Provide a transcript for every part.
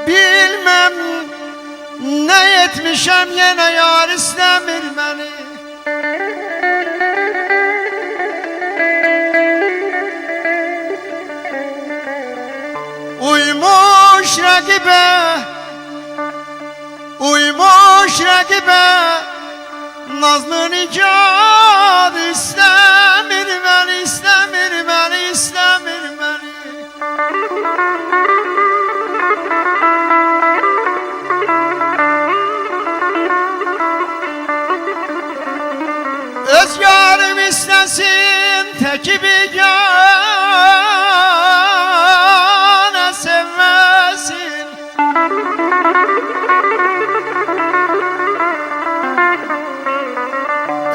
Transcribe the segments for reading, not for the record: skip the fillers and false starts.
Bilmem ne etmişem yine yar istemir beni. Uymuş rakibe, uymuş rakibe, nazlı nicat istemir beni, istemir beni, istemir beni. Öz yarım istesin teki bir gâne sevmesin.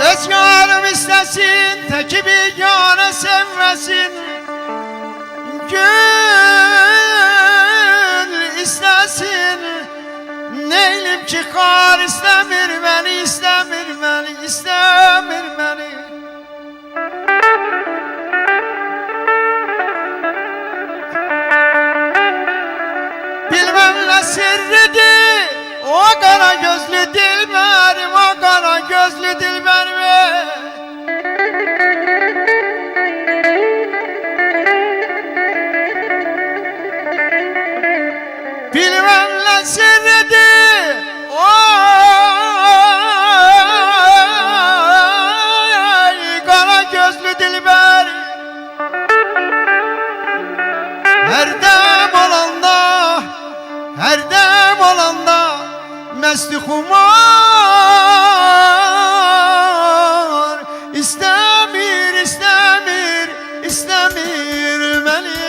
Öz yarım istesin teki bir gâne sevmesin. Gül istesin neylim ki kar istemir beni, istemir beni, istemir beni. Bilmem ne sirridi o kara gözlü dilberim, o kara gözlü dilberim. Bilmem ne sirridi o kara gözlü dilber. Her dem olanda, her dem olanda mesti kumar istemir, istemir, istemir beni.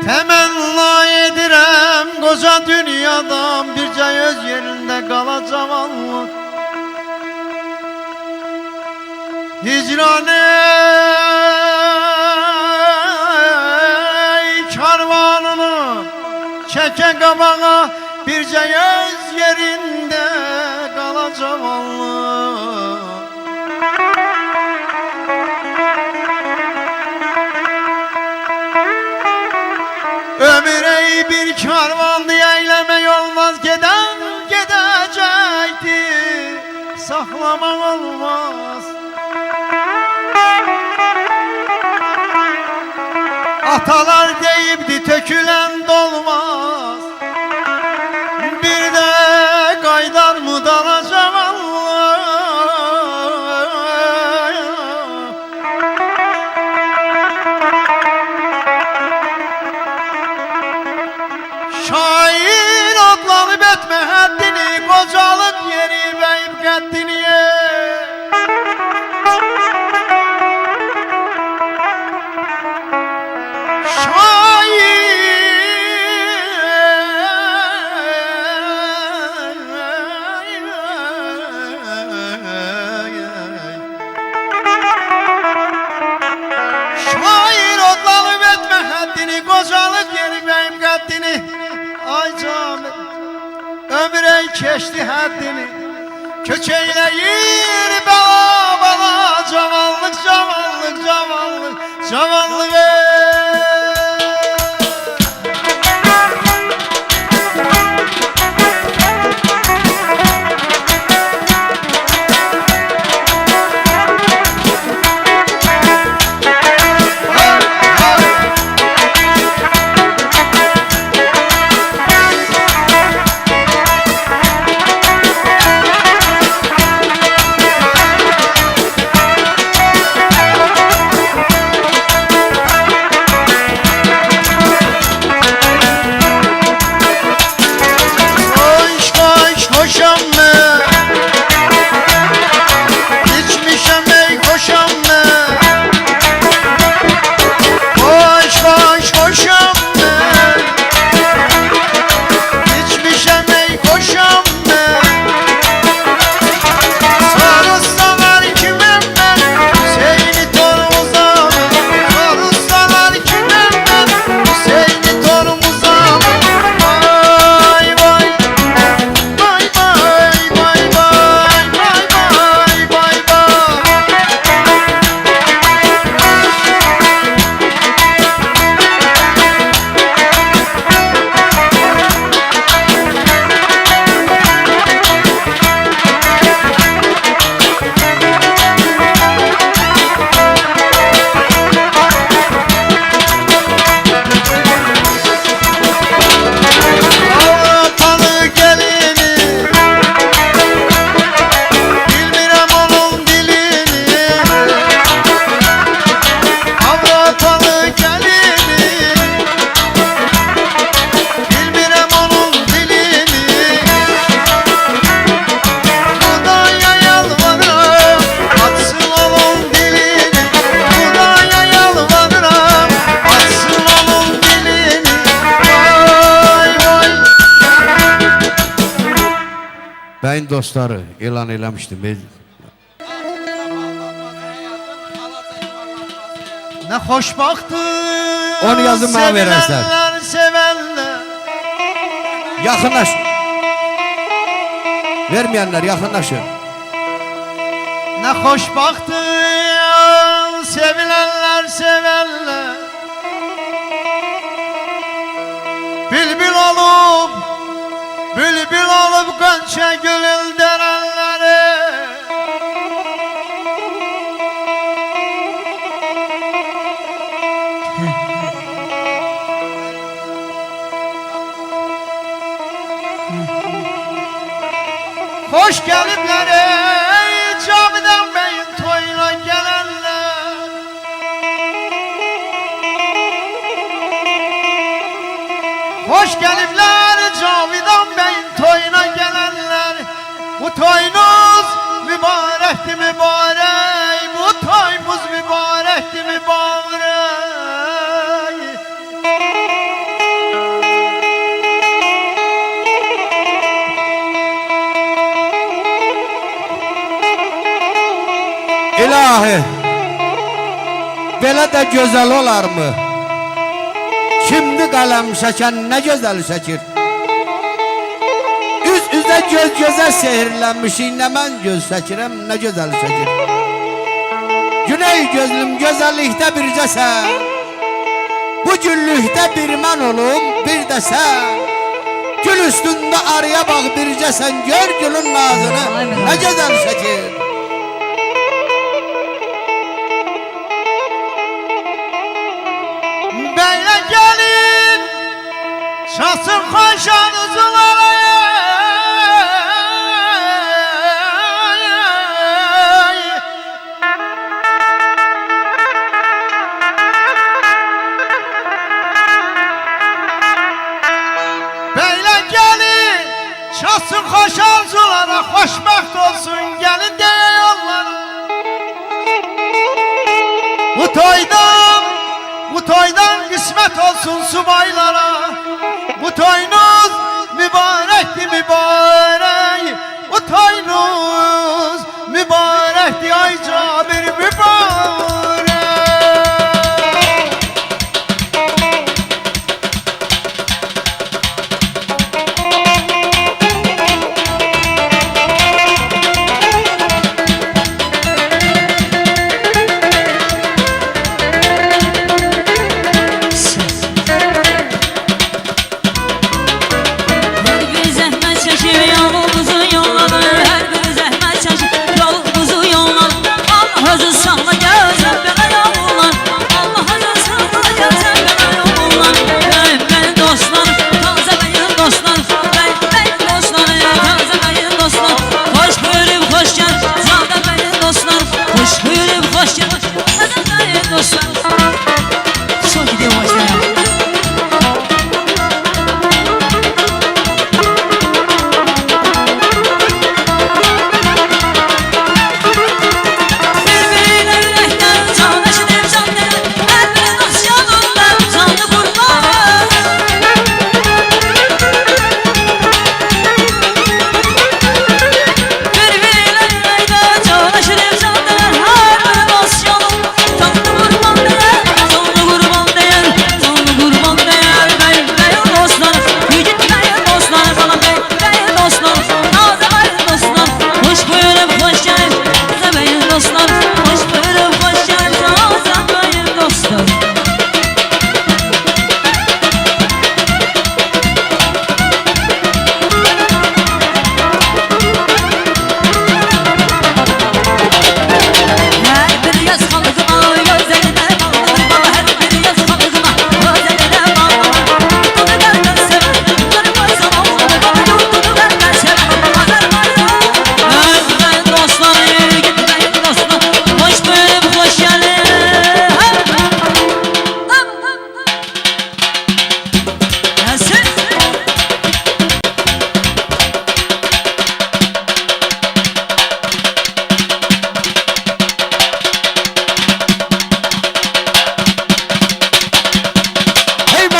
Temenna edirəm qoca dünyadan bircə öz yerində qalacam Allah. Hicran karvanını çəkə qabağa bircə öz yerində qalacam Allah. Ömür ey bir karvandı, eylemek olmaz, geden gedecekti, saklamak olmaz. Atalar deyibdi tökülen dolmaz, bir de qaydar mı dalacam Allah. Şair adlanıp etme haddini, kocalık yeri beyim qəddini. Şair adlanıp etme haddini, kocalık yeri beyim qəddini. Ay canım, ömür ey keçdi həddini, köçeyləyir bala bala, cavanlıq, cavanlıq, cavanlıq, cavanlıq ey. Bəyin dostları elan eləmişdim. Ne xoşbaxtdır Onu yazın bana verərsən. Sevenler, sevenler. Yaxınlaş. Verməyənlər yaxınlaşın. Ne xoşbaxtdır sevilenler, sevenler. Bülbül olup, bülbül olup Gönçe gülül derenleri. Hoş gelipler ey Cavidan Bey'in toyuna gelenler. Hoş gelipler Cavidan Bey'in toyuna gelenler. Bu toyunuz mübarekti mübarek, bu toyumuz mübarekti mübarek. İlahi, belə də gözəl olarmı? Şimdi qələm çəkən nə gözəl çəkir. Üz-üzə göz-gözə sehirlənmişik, nə mən göz çəkirəm, nə gözəl çəkir. Güney gözlüm gözəllikdə bircəsən, bu güllükdə bir mən olum, bir də sən. Gül üstündə arıya bax bircəsən, gör gülün nazını, nə gözəl çəkir. Belə gəlin, çasın xoşanızlara. Belə gəlin, çasın xoşanızlara, xoşbəxt olsun, gəlin deyə yollara. Bu toydan qismət olsun subaylara. Bu toyunuz mübarəkdir, mübarək. Bu toyunuz mübarəkdir, ay Cabir, mübarək.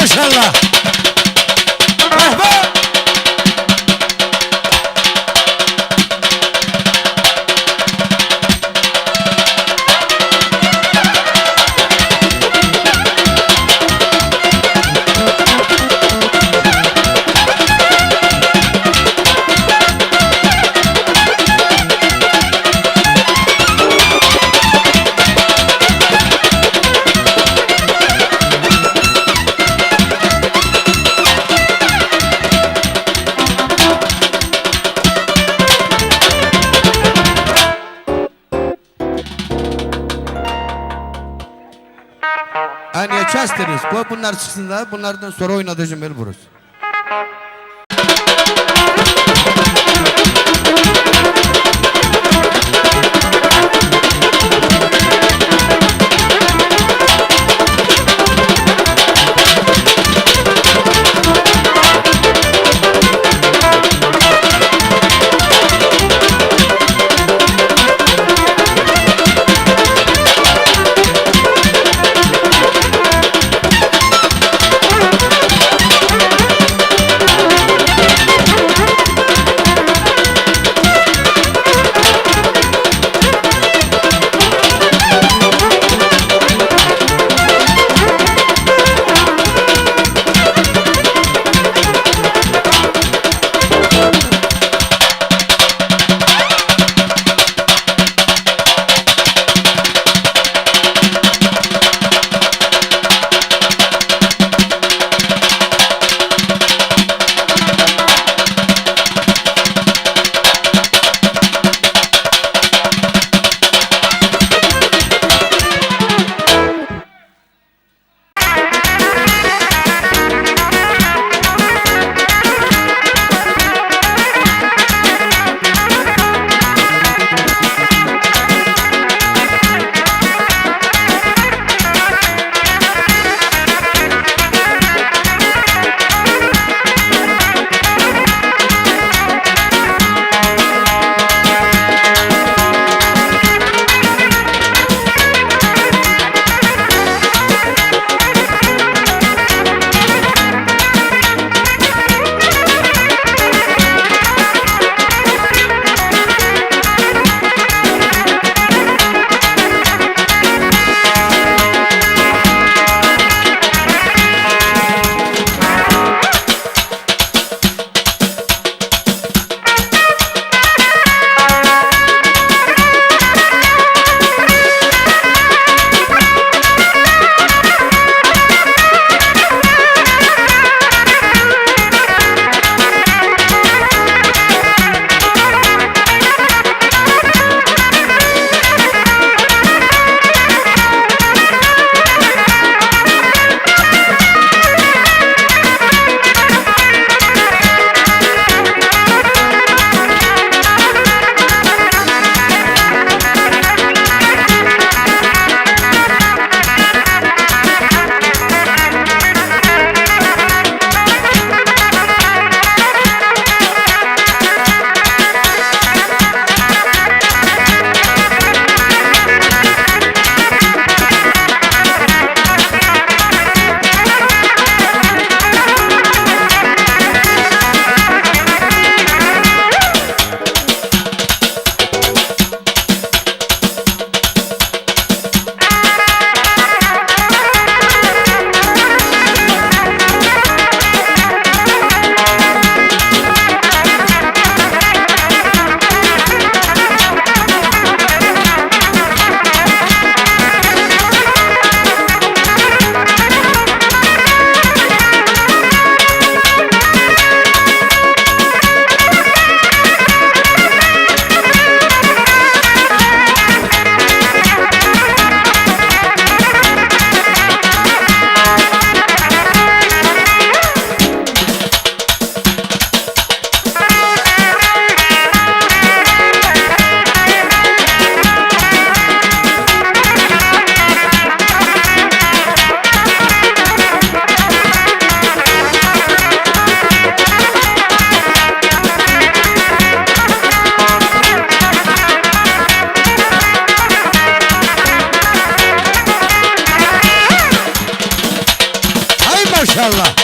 Maşallah. Rahman. Hani kestiniz. Koy bunlar çıksınlar. Bunlardan sonra oynatacağım el burası. Maşallah.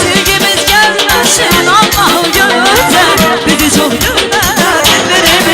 Sevgimiz gelmesin Allah'ım güzel, bizi çok güzel verebilir.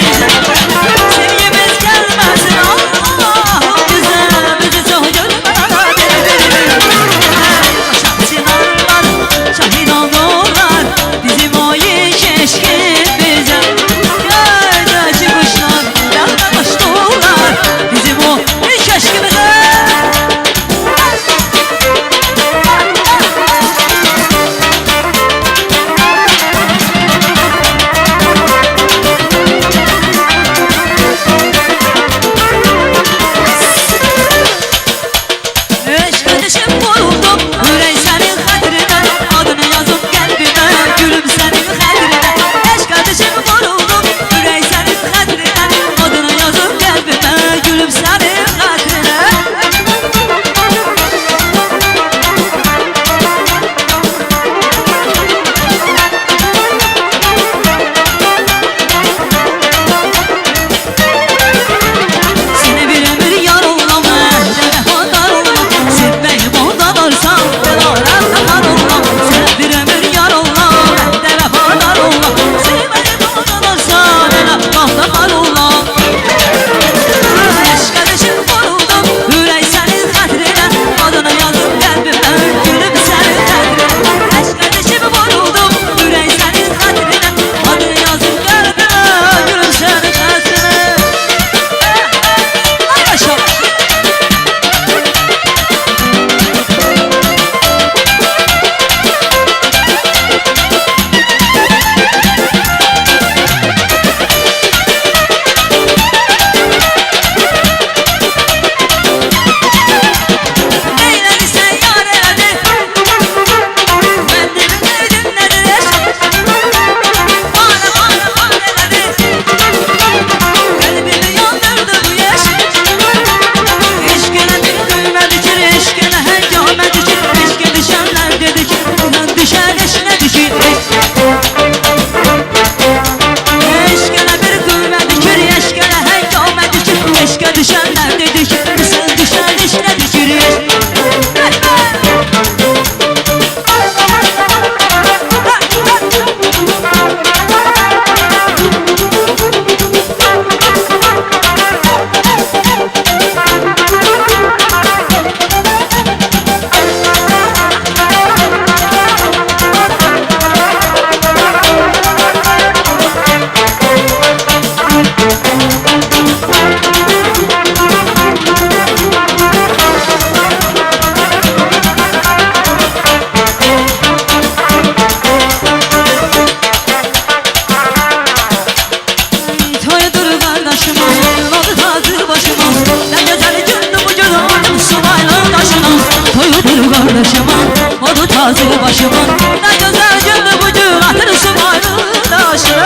tacı başımın. Ne güzel gündü bu gün atırışım arkadaşım.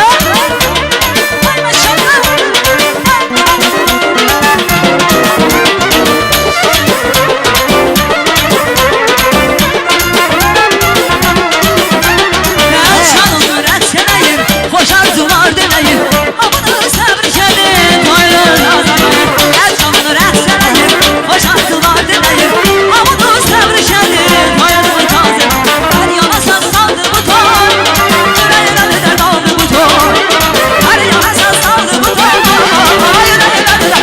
Ay maşallah. Çalınır etseneyim, hoş arzular dileyin. Amını sabır gelin, toylar nazanayım. Çalınır etseneyim, hoş arzular dileyin. Amını sabır gelin, toylar taze. Her yana sazlandı bu toy, yüreğine de daldı bu toy. Her yana sazlandı bu toy, yüreğine de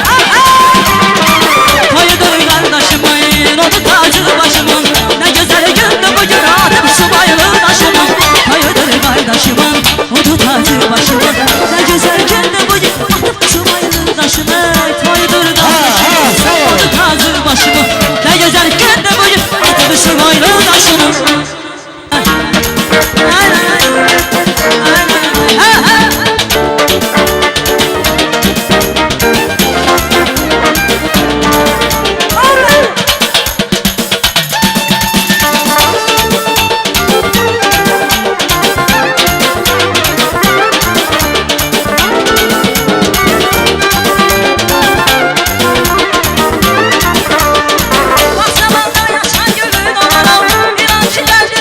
toyudur kardeşimin, onu tacı başımın. Ne güzel gündü bugün adım subaylı taşımın. Toyudur kardeşimin, onu tacı başımın. Ne güzel gündü bugün adım subaylı taşımın. Toyudur kardeşimin, onu tacı başımın. Ne güzel gündü bugün adım subaylı taşımın. Ay, ay, ay, ay, ay, ay, ay. Bak zamanda yaşan gülün olalım. İnan ki geldi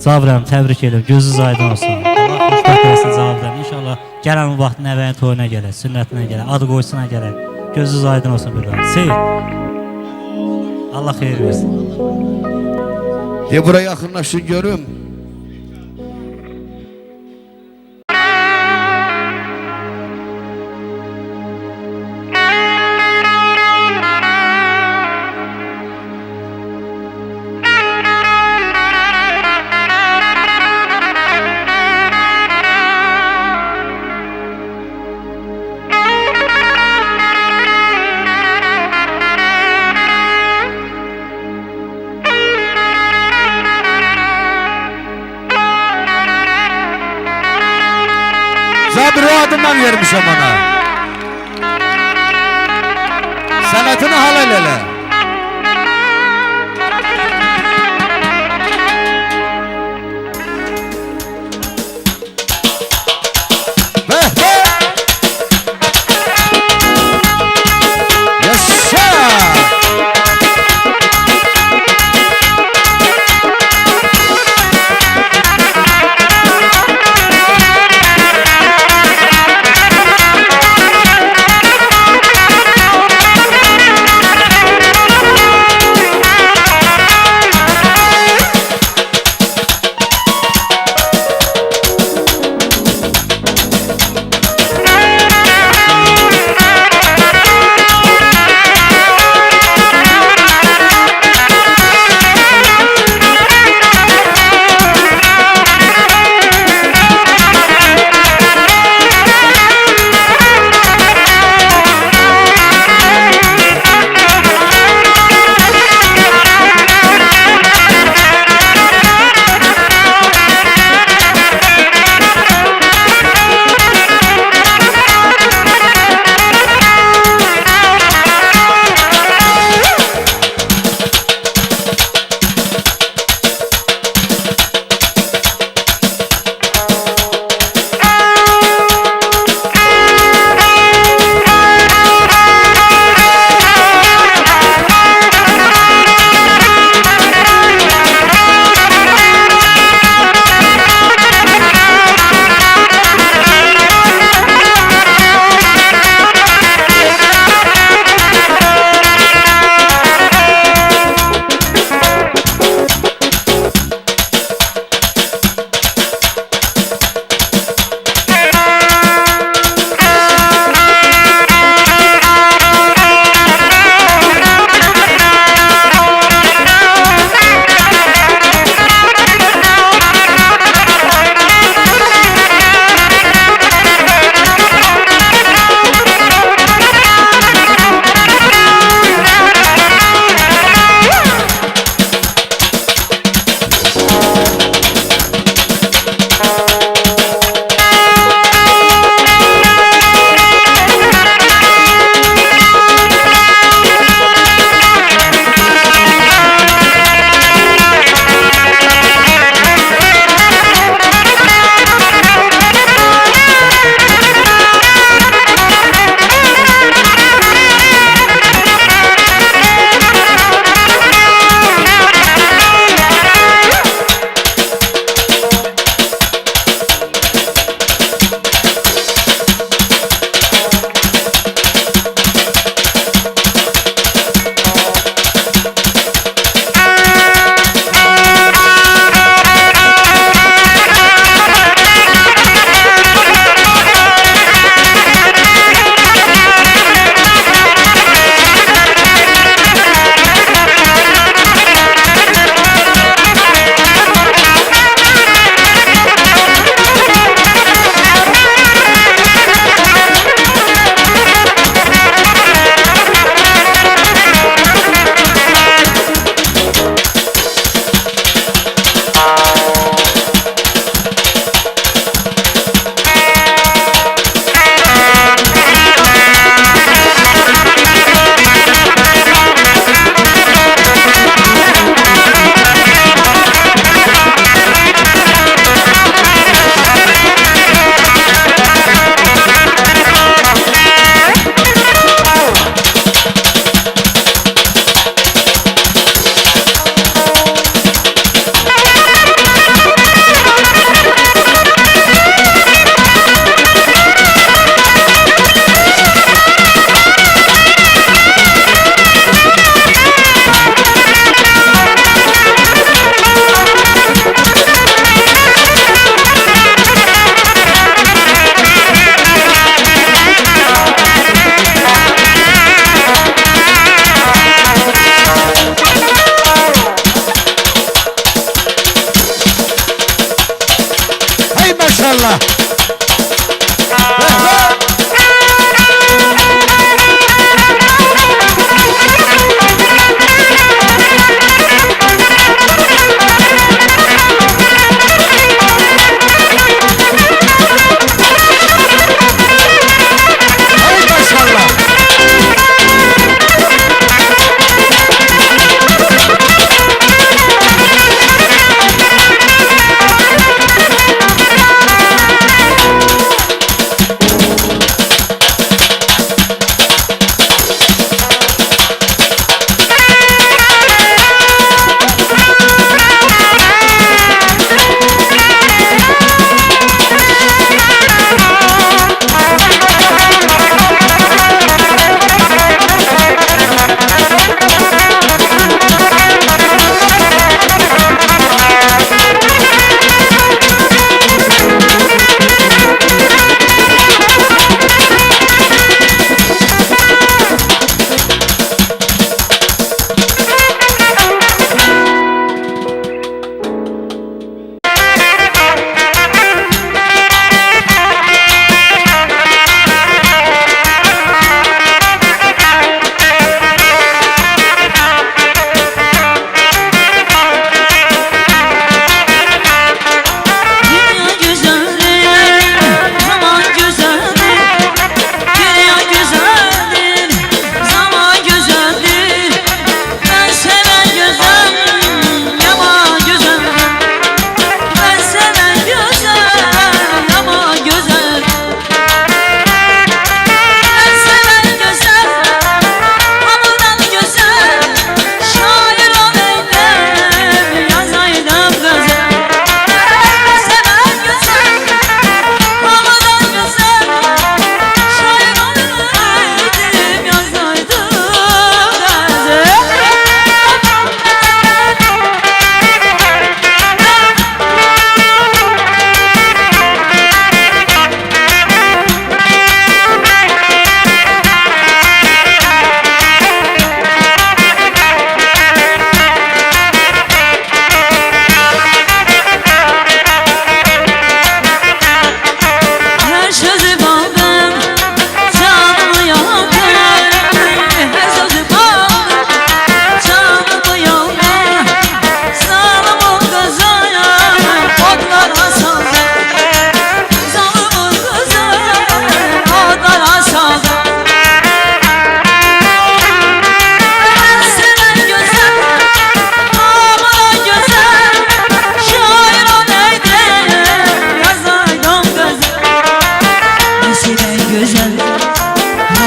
Cabirəm, təbrik edirəm. Gözünüz aydın olsun. Allah xoşbəxt eləsin Cabirəm. İnşallah gələn o vaxt nəvənin toyuna gələr, sünnətinə gələr, adı qoysuna gələr. Gözünüz aydın olsun bir daha. Seyir. Allah xeyir versin. De buraya yaxınlaşın görüm. Zabir o adından vermişim ona. Sanatını halal ele. Yaşa!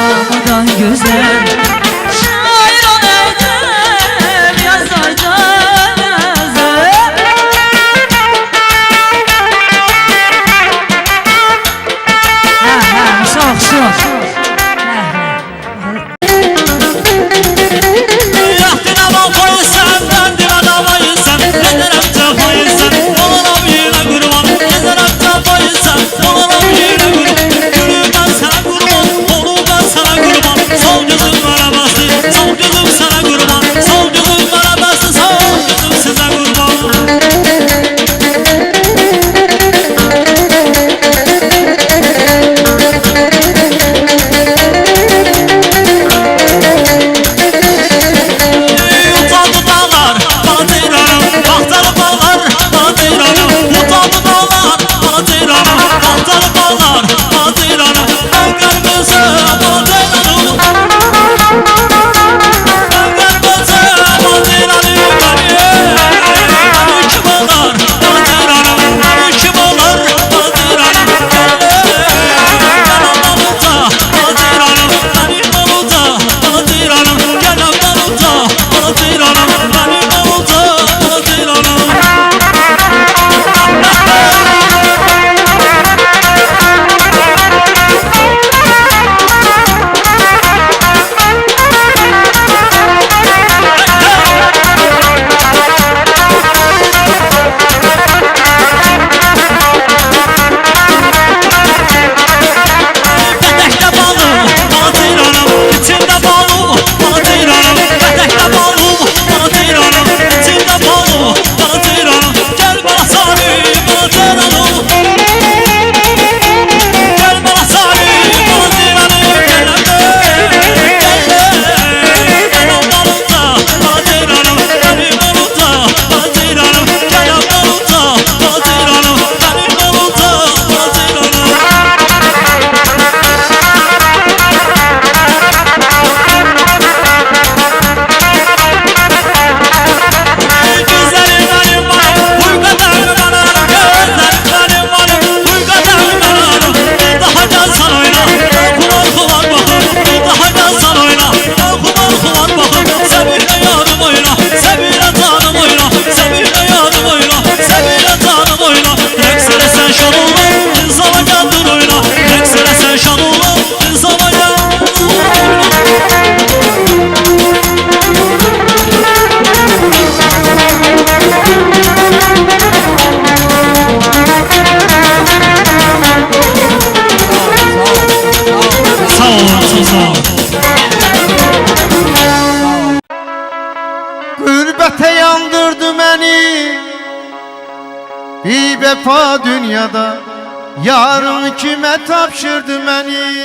hamıdan güzel. Şair olaydım, yazaydım yazı. Çok. Gurbete yandırdı beni bir vefa dünyada. Yarın kime tapşırdı beni?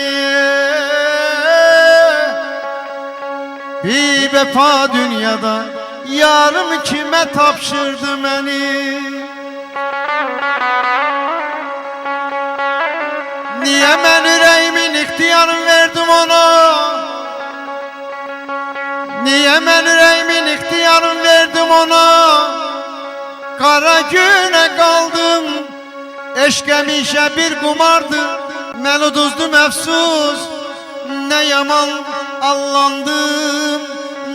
Bir vefa dünyada. Yarın kime tapşırdı beni? Niye ben yüreğimin ihtiyarını verdim ona? Niye ben yüreğimin ihtiyarını verdim ona? Kara güne kaldım. Eşk emişe bir kumardı. Ben uduzdum efsus. Ne yaman allandım.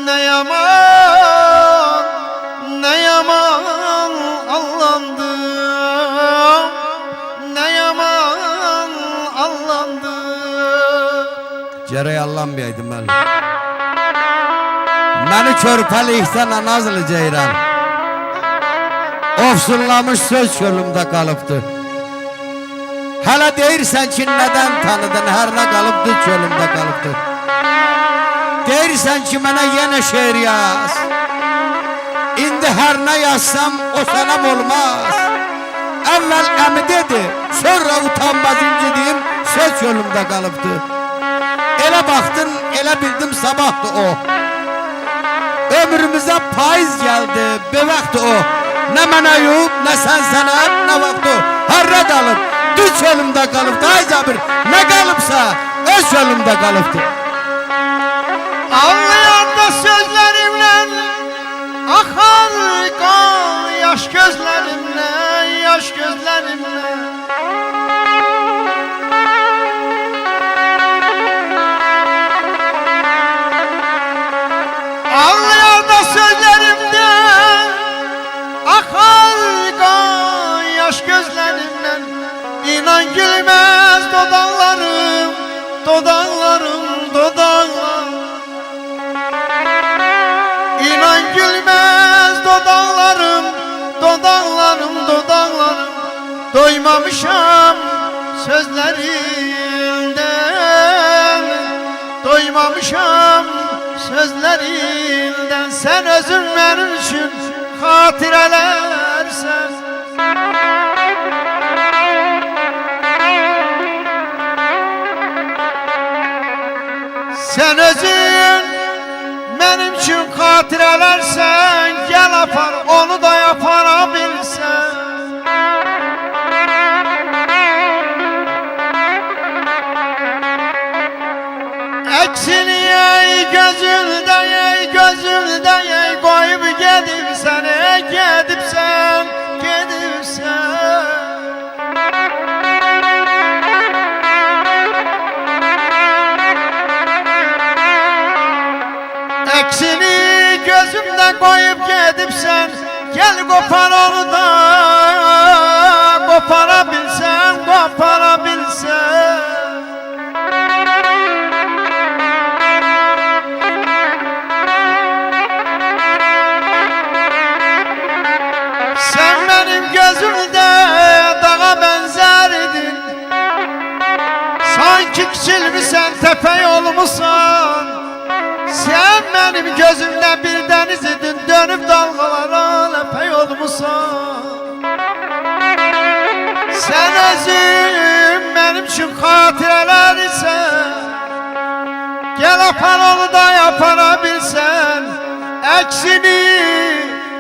Ne yaman, ne yaman allandım. Ne yaman allandım. Gerek allanmayaydım ben. Beni körpelikten nazlı ceyran ofsunlamış söz yolumda kalıptı. Hala deyirsen ki neden tanıdın, her ne kalıptı yolumda kalıptı. Deyirsen ki bana yine şiir yaz. İndi her ne yazsam o senem olmaz. Evvel emi dedi, sonra utanmaz incediğim söz yolumda kalıptı. Ele baktın, ele bildim sabahtı o. Ömrümüze payız geldi, bebekti o. Ne bana yok, ne sen sana, ne vakti o. Harra dalıp, düz yolumda kalıptı. Ay Cabir, ne kalıpsa öz yolumda kalıptı. Ağlayan da sözlerimle, akar kan yaş gözlerimle, yaş gözlerimle. gülmez dodaklarım, dodaklarım, dodaklarım. Doymamışam sözlerinden, doymamışam sözlerinden. Sen özün benim için hatirelersen. Sen özün benim için hatirelersen, gel apar onu da yaparabilsen. Eksini ey gözünde, ey gözünde, ey koyup gedibsen, ey gedibsen, gedibsen. Eksini gözümde koyup gedibsen, gel kopar onu da, koparabilsen, koparabilsen. Sen benim gözümde dağa benzerdin, sanki kiçilmişsen, tepe yolmusan. Sen benim gözümde bir deniz idin, dönüp dalgalara lepey olmuşsan. Sen özün benim için hatireler ise, gel apar onu da yaparabilsen. Eksini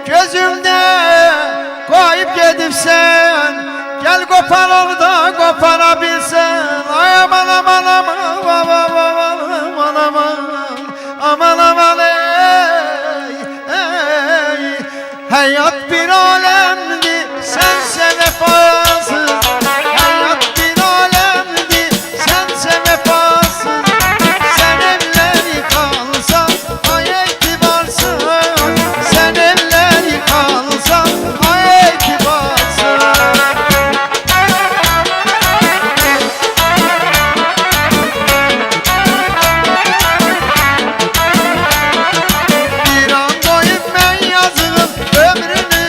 gözümde koyup gedibsen, gel kopar onu da koparabilsen. Ay aman aman aman aman aman aman aman. Aman aman ey, ey. Hayat bir alemdi, sense vefasız. Hayat bir alemdi, sense vefasız. Sen elleri kalsan, ay itibarsız. Sen elleri kalsan, ay itibarsız. Bir an doyup ben yazığım, ömrünü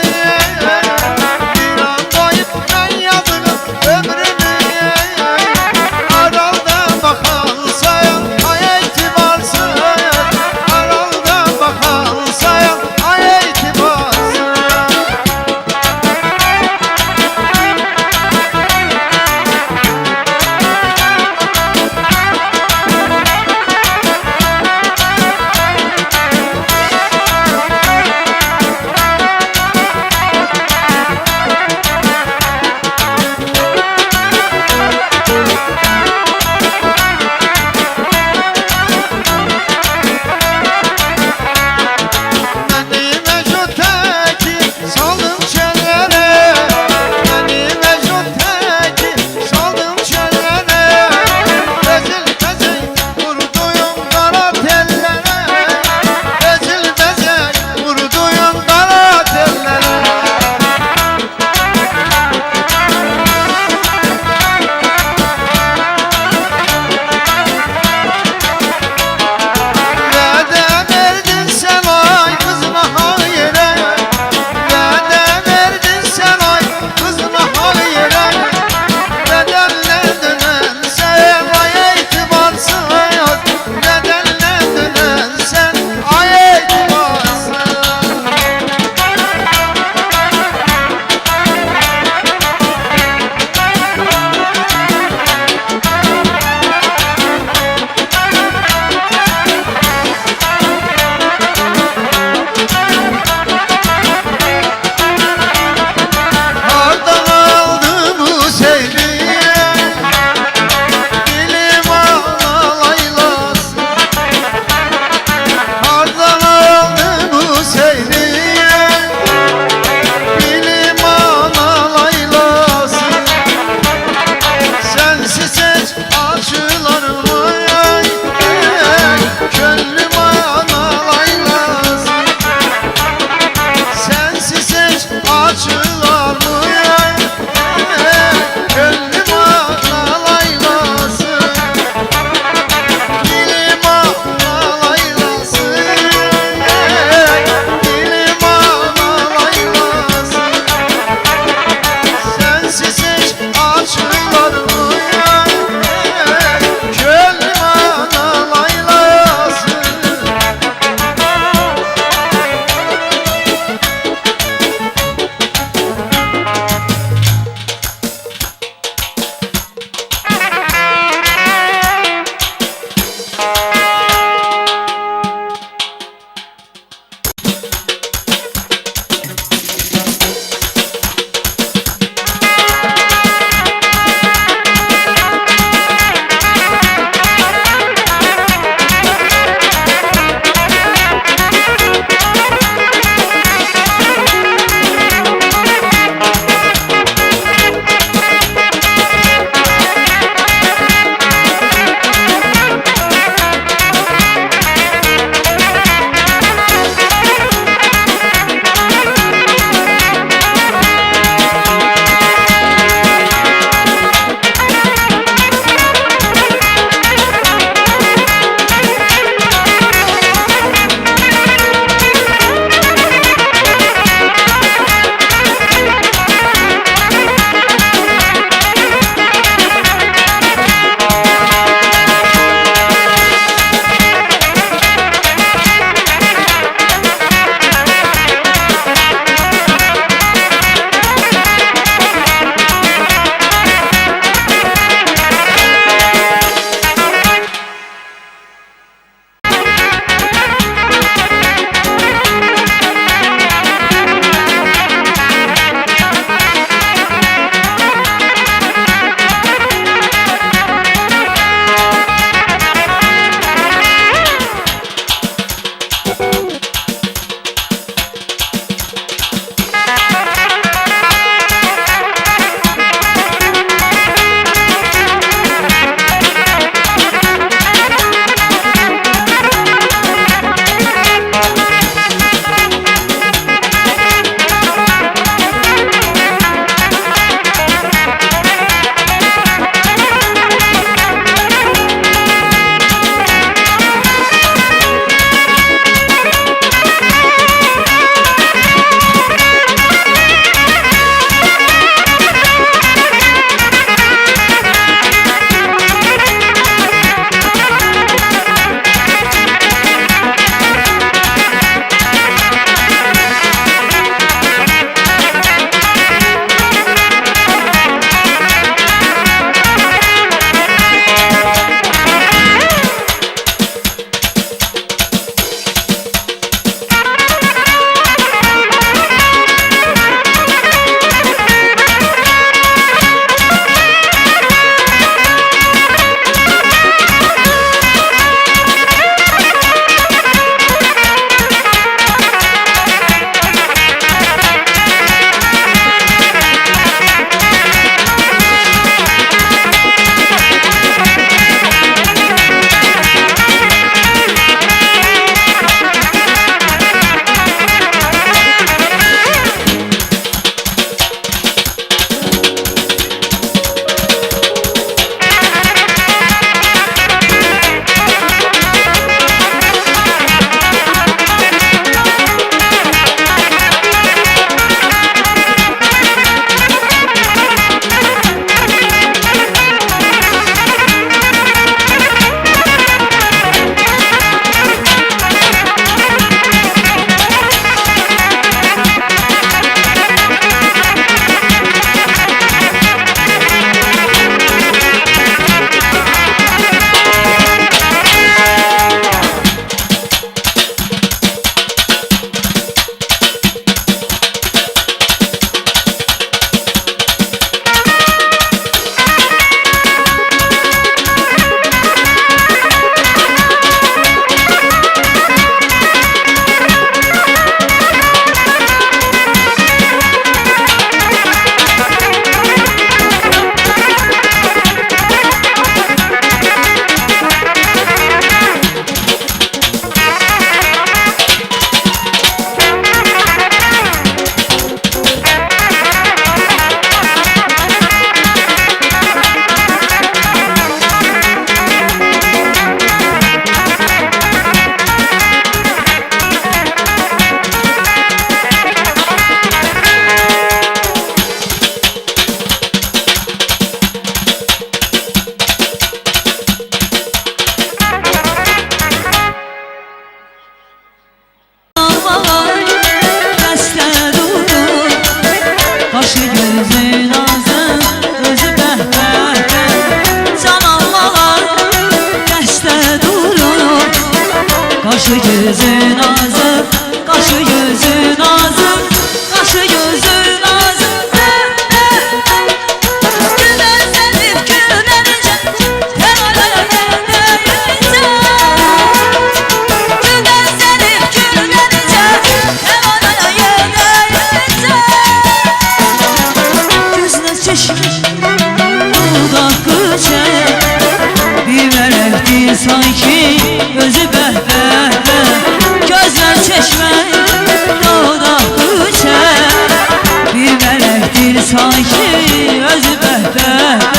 Qaşı gözün azır, qaşı gözün azır, qaşı gözün azır. Güləzəlib gülənicə, təvəlaya gəlməyəcə. Güləzəlib gülənicə, təvəlaya gəlməyəcə. Gözünə çeşmiş, dudaq qıçək, bir mələkdir sanki özü bəhbəhbə. Gözlər çeşmək, dudaq qıçək, bir mələkdir sanki özü bəhbəhbə.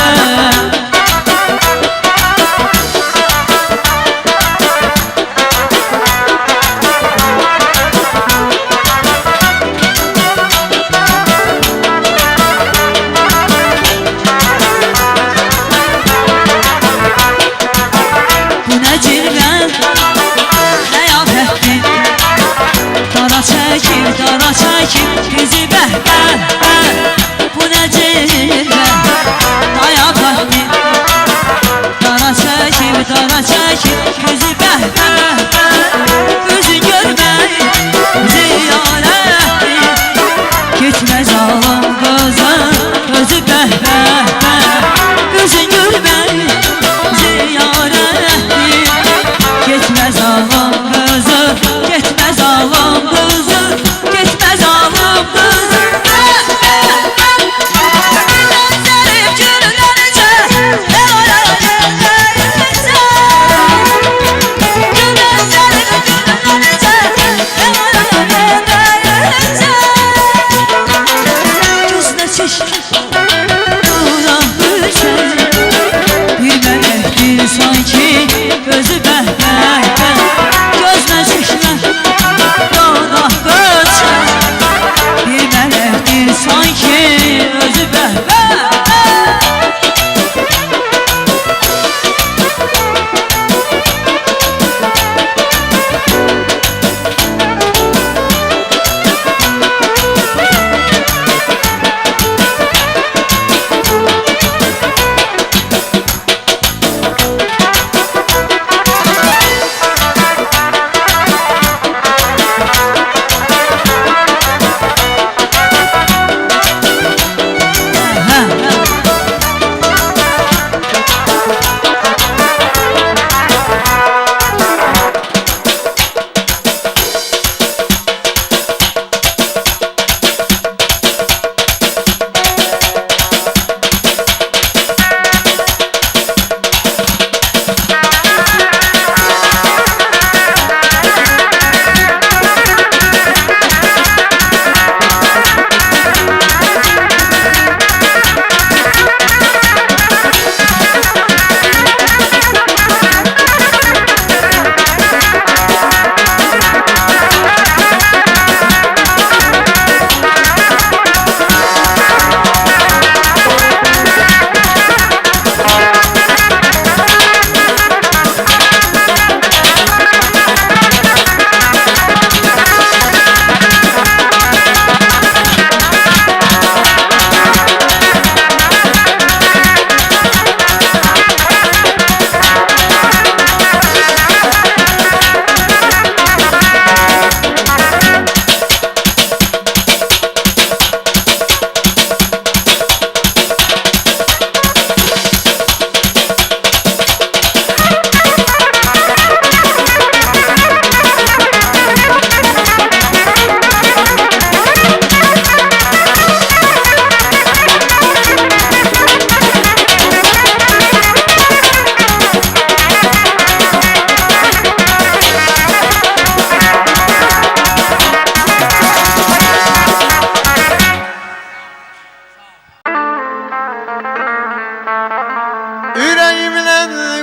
Bu nə cilvən, ləyafətdir, dara çəkir, bizi bəhbəhbə. Bu nə cilvən, ləyafətdir, dara çəkir, bizi bəhbəhbə. Üzün görmək ziyarətdir, getməz alım qızın özü bəhbəhbə. Üzün görmək ziyarətdir, getməz alım qızı, getməz alım qızı, getməz alım qızı. Güləzəlib gülənicə, təvəlaya gəlməyəcə. Güləzəlib gülənicə, təvəlaya gəlməyəcə. Gözünə çeşmiş, dudaq qıçək, bir mələkdir sanki özü bəhbəhbə. Gözünə çeşmə, dudaq qıçək, bir mələkdir sanki özü bəhbəhbə.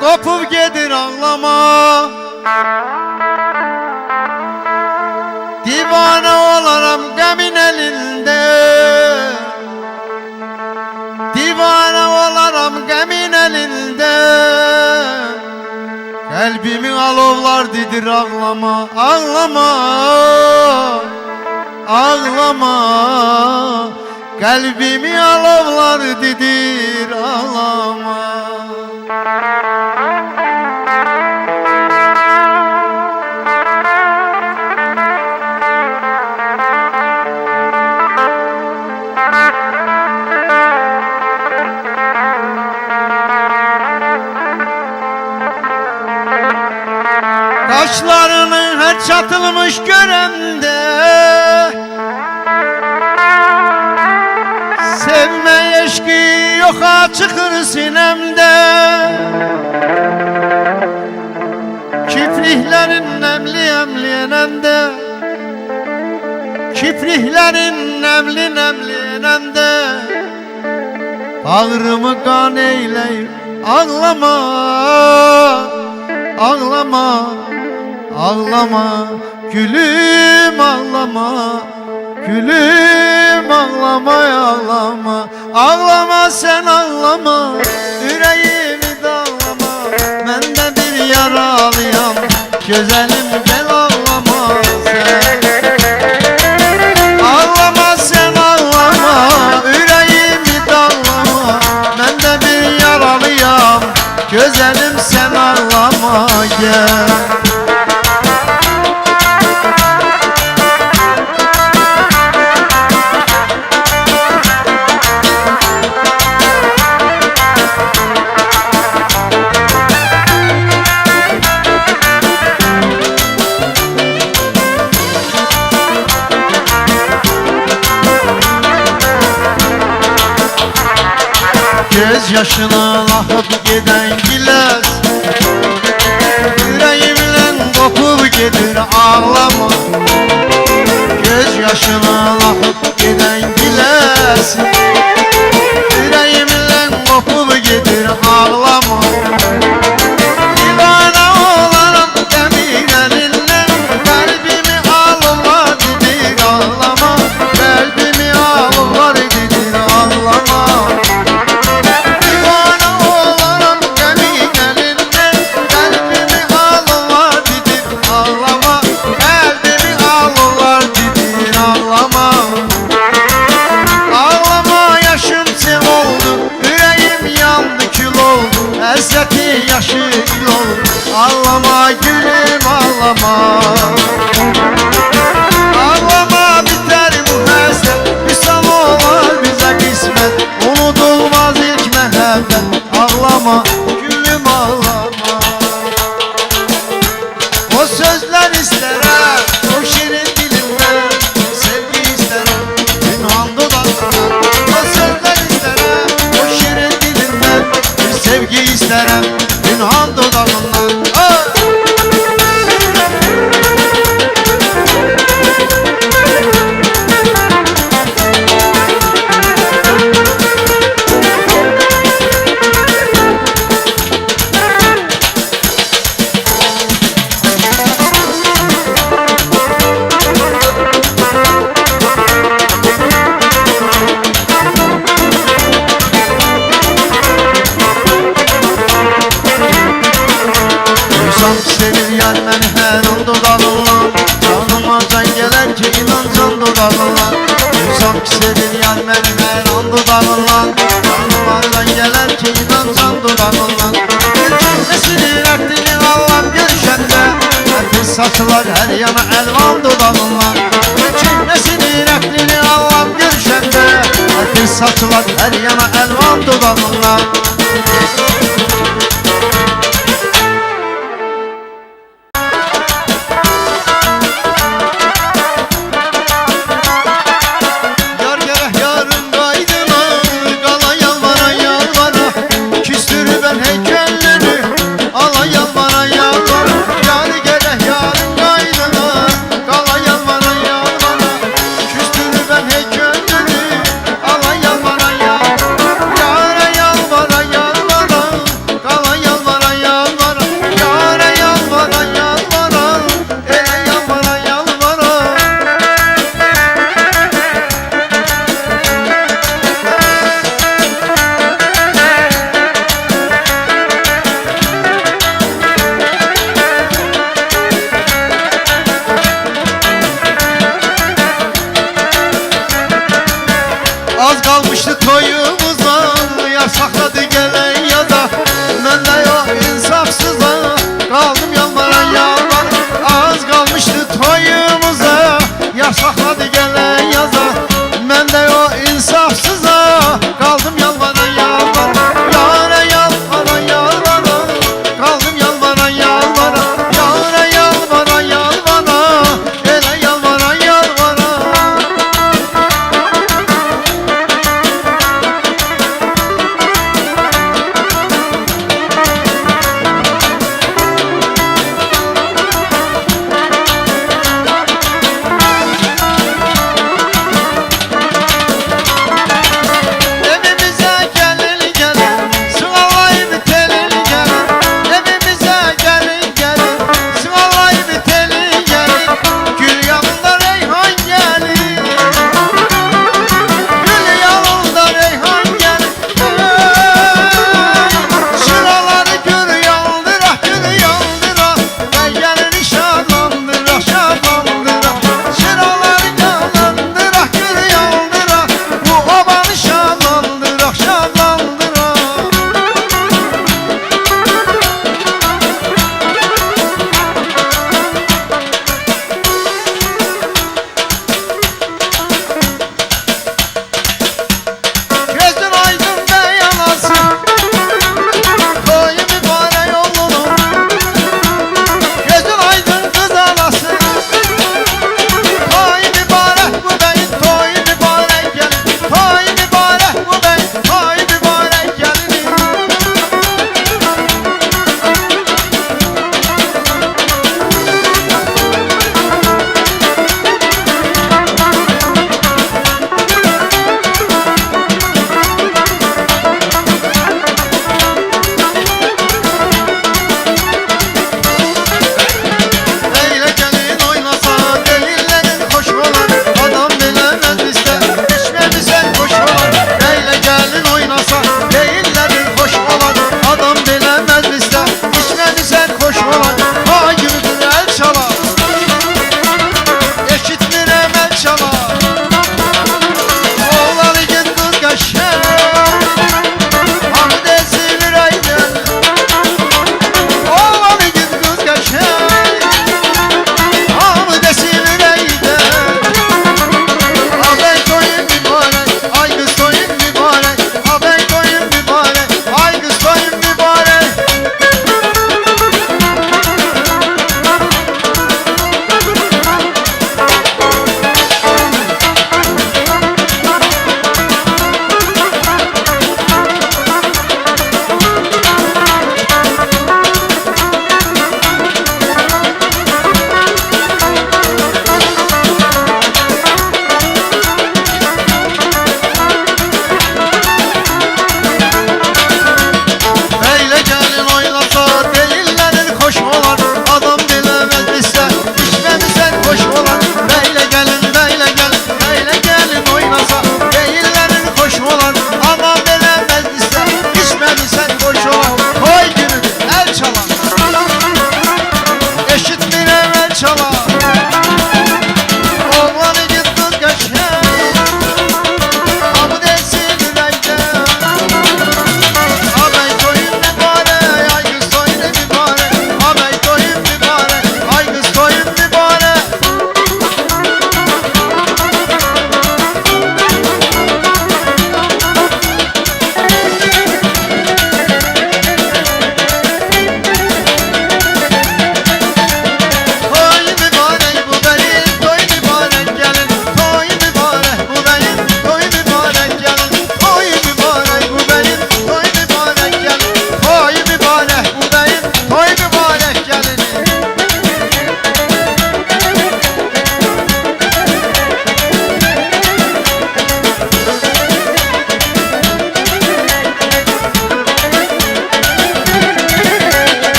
Kopup gedir ağlama, divane olaram qəmin elinde, divane olaram qəmin elinde. Kalbimin alovlar didir ağlama, ağlama, ağlama. Kalbimi alovlar didir ağlama. Kaşlarını her çatılmış görende sevme eşki yoka çıkır sinemde. Kipriklerin nemli emliyenemde, kipriklerin nemli nemliyenemde, bağrımı kan eyleyip ağlama, ağlama, ağlama, gülüm ağlama, gülüm ağlama, ağlama, ağlama sen ağlama, yüreğimi dağlama, ben de bir yaralıyam, güzelim gel ağlama sen. Ağlama sen ağlama, yüreğimi dağlama, ben de bir yaralıyam, güzelim sen ağlama gel. Göz yaşına lahıp giden giles, yüreğimle kopup gelir ağlama. Göz yaşına lahıp giden giles, yüreğimle kopup gelir ağlama. Divane olanım demin elinle, kalbimi alırlar dedir ağlama, kalbimi alırlar dedir ağlama. Hasreti yaşı yol, ağlama gülüm ağlama. Ağlama biter bu hasret, bir son olur bize kısmet, unutulmaz ilk mehabbet, ağlama gülüm ağlama. O sözler isterim, o şirin dilimden, sevgi isterim, pinhan dudaklarından. O sözler isterim, o şirin dilimden, bir sevgi isterim, pinhan dudaklarından. Sevir yar beni her an dudağından, canıma can gelir ki inan can dudağından. İnsan ki sevir yar beni her an dudağından, canıma can gelir ki inan can dudağından. Cümlesini reddini Allah'ım görüşende, herkes saçılar her yana elvan dudağından. Cümlesini reddini Allah'ım görüşende, herkes saçılar her yana elvan dudağından.